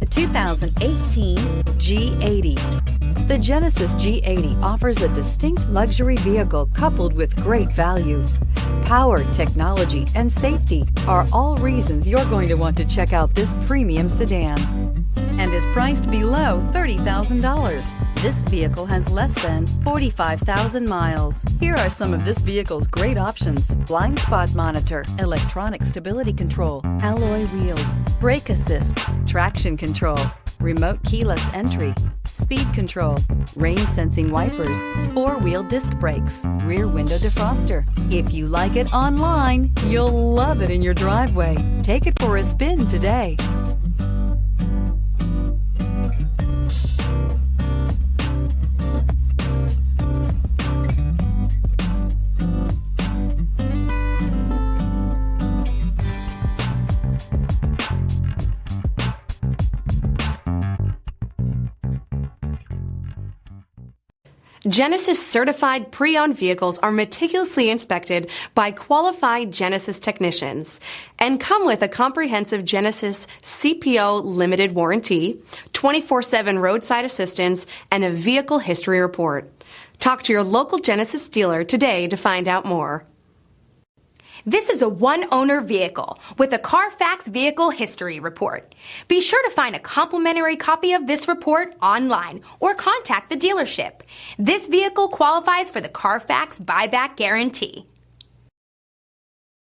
The 2018 G80. The Genesis G80 offers a distinct luxury vehicle coupled with great value. Power, technology, and safety are all reasons you're going to want to check out this premium sedan, and is priced below $30,000. This vehicle has less than 45,000 miles. Here are some of this vehicle's great options: blind spot monitor, electronic stability control, alloy wheels, brake assist, traction control, remote keyless entry, speed control, rain sensing wipers, four-wheel disc brakes, rear window defroster. If you like it online, you'll love it in your driveway. Take it for a spin today. Genesis certified pre-owned vehicles are meticulously inspected by qualified Genesis technicians and come with a comprehensive Genesis CPO limited warranty, 24/7 roadside assistance, and a vehicle history report. Talk to your local Genesis dealer today to find out more. This is a one-owner vehicle with a CARFAX Vehicle History Report. Be sure to find a complimentary copy of this report online or contact the dealership. This vehicle qualifies for the CARFAX Buyback Guarantee.